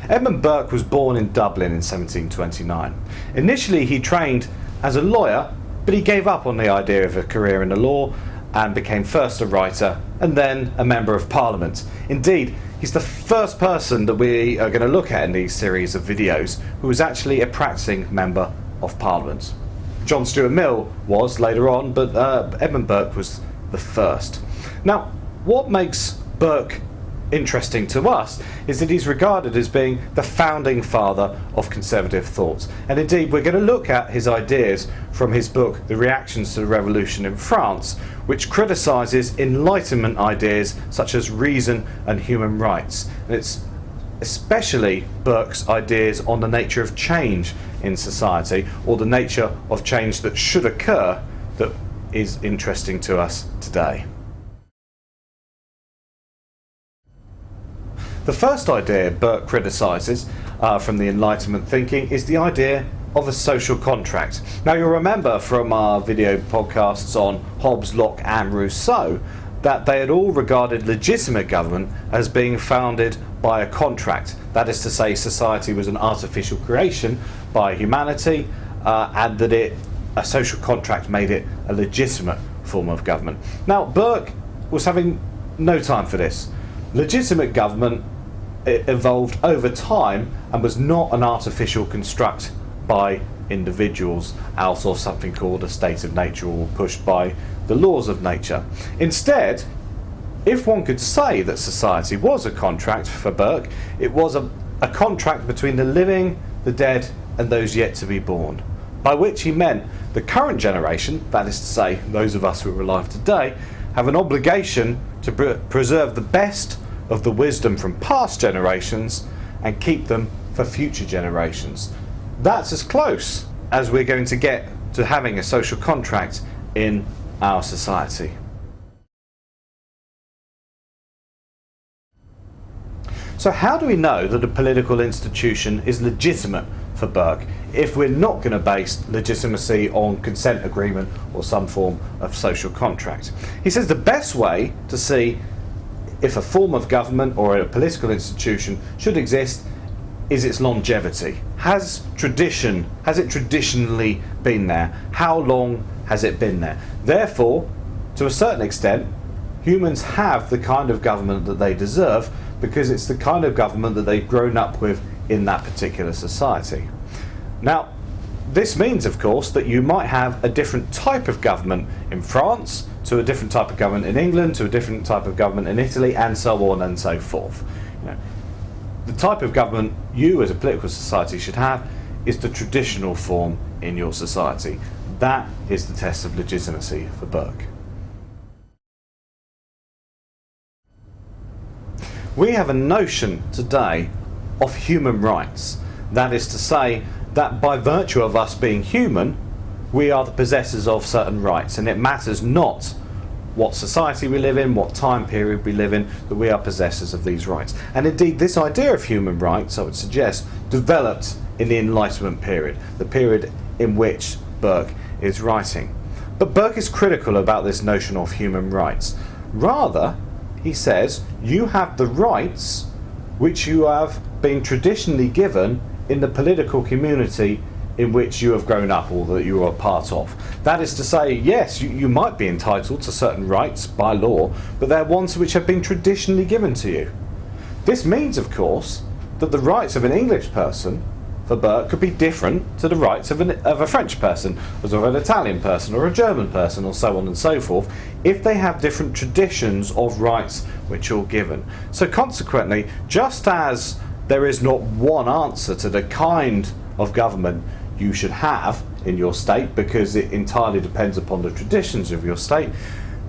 Edmund Burke was born in Dublin in 1729. Initially he trained as a lawyer, but he gave up on the idea of a career in the law and became first a writer and then a member of Parliament. Indeed, he's the first person that we are going to look at in these series of videos who was actually a practicing member of Parliament. John Stuart Mill was later on, but Edmund Burke was the first. Now, what makes Burke interesting to us is that he's regarded as being the founding father of conservative thought. And indeed, we're going to look at his ideas from his book, The Reactions to the Revolution in France, which criticises Enlightenment ideas such as reason and human rights. And it's especially Burke's ideas on the nature of change in society, or the nature of change that should occur, that is interesting to us today. The first idea Burke criticises from the Enlightenment thinking is the idea of a social contract. Now, you'll remember from our video podcasts on Hobbes, Locke and Rousseau that they had all regarded legitimate government as being founded by a contract. That is to say, society was an artificial creation by humanity, and that a social contract made it a legitimate form of government. Now, Burke was having no time for this. Legitimate government evolved over time and was not an artificial construct by individuals out of something called a state of nature or pushed by the laws of nature. Instead, if one could say that society was a contract for Burke, it was a contract between the living, the dead and those yet to be born, by which he meant the current generation, that is to say those of us who are alive today, have an obligation to preserve the best of the wisdom from past generations and keep them for future generations. That's as close as we're going to get to having a social contract in our society. So how do we know that a political institution is legitimate for Burke if we're not going to base legitimacy on consent agreement or some form of social contract? He says the best way to see if a form of government or a political institution should exist is its longevity. Has it traditionally been there? How long has it been there? Therefore, to a certain extent, humans have the kind of government that they deserve because it's the kind of government that they've grown up with in that particular society. Now, this means, of course, that you might have a different type of government in France, to a different type of government in England, to a different type of government in Italy, and so on and so forth. The type of government you as a political society should have is the traditional form in your society. That is the test of legitimacy for Burke. We have a notion today of human rights. That is to say that by virtue of us being human, we are the possessors of certain rights, and it matters not what society we live in, what time period we live in, that we are possessors of these rights. And indeed, this idea of human rights, I would suggest, developed in the Enlightenment period, the period in which Burke is writing. But Burke is critical about this notion of human rights. Rather, he says, you have the rights which you have been traditionally given in the political community in which you have grown up or that you are part of. That is to say, yes, you might be entitled to certain rights by law, but they're ones which have been traditionally given to you. This means, of course, that the rights of an English person, for Burke, could be different to the rights of a French person, as of an Italian person, or a German person, or so on and so forth, if they have different traditions of rights which are given. So consequently, just as there is not one answer to the kind of government you should have in your state, because it entirely depends upon the traditions of your state,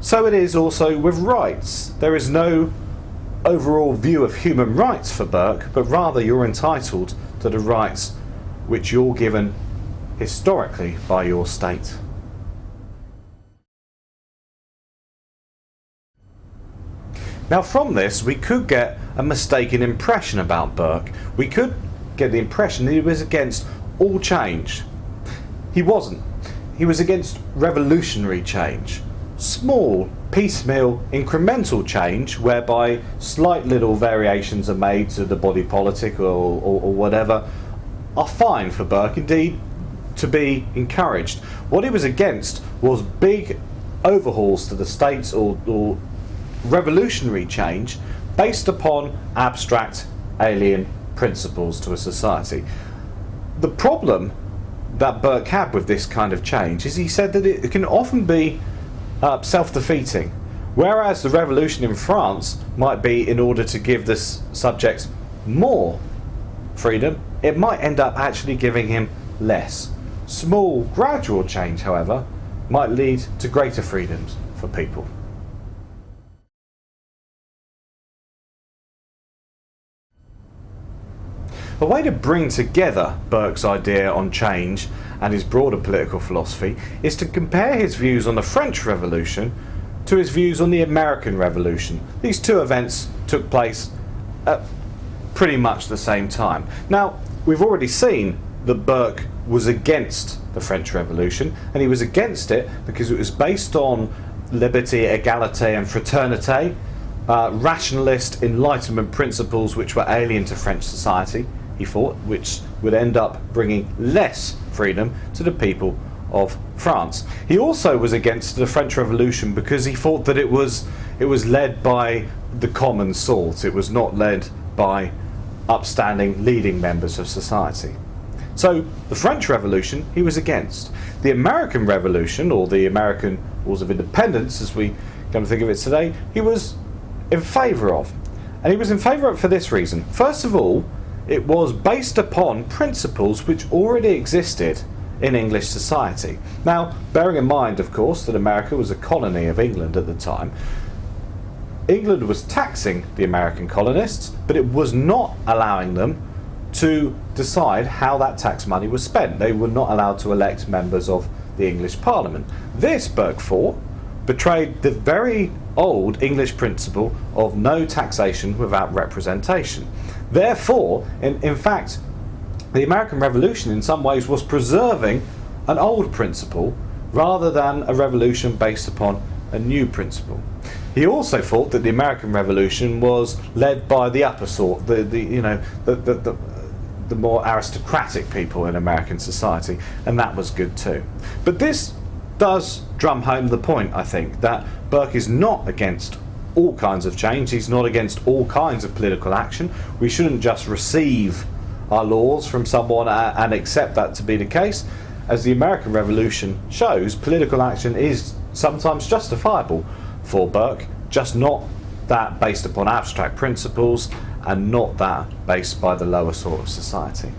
so it is also with rights. There is no overall view of human rights for Burke, but rather you're entitled to the rights which you're given historically by your state. Now, from this we could get a mistaken impression about Burke. We could get the impression that he was against all change. He wasn't. He was against revolutionary change. small, piecemeal, incremental change whereby slight little variations are made to the body politic or whatever are fine for Burke, indeed to be encouraged. What he was against was big overhauls to the states or revolutionary change based upon abstract alien principles to a society. The problem that Burke had with this kind of change is he said that it can often be self-defeating. Whereas the revolution in France might be in order to give this subject more freedom, it might end up actually giving him less. Small, gradual change, however, might lead to greater freedoms for people. A way to bring together Burke's idea on change and his broader political philosophy is to compare his views on the French Revolution to his views on the American Revolution. These two events took place at pretty much the same time. Now, we've already seen that Burke was against the French Revolution, and he was against it because it was based on liberty, égalité and fraternité, rationalist Enlightenment principles which were alien to French society, he thought, which would end up bringing less freedom to the people of France. He also was against the French Revolution because he thought that it was led by the common sort. It was not led by upstanding leading members of society. So the French Revolution he was against. The American Revolution, or the American Wars of Independence as we come to think of it today, he was in favour of. And he was in favour of it for this reason. First of all, it was based upon principles which already existed in English society. Now, bearing in mind, of course, that America was a colony of England at the time, England was taxing the American colonists, but it was not allowing them to decide how that tax money was spent. They were not allowed to elect members of the English Parliament. This, Burke thought, betrayed the very old English principle of no taxation without representation. Therefore, in fact, the American Revolution in some ways was preserving an old principle rather than a revolution based upon a new principle. He also thought that the American Revolution was led by the upper sort, the more aristocratic people in American society, and that was good too. But this does drum home the point, I think, that Burke is not against all kinds of change. He's not against all kinds of political action. We shouldn't just receive our laws from someone and accept that to be the case. As the American Revolution shows, political action is sometimes justifiable for Burke, just not that based upon abstract principles and not that based by the lower sort of society.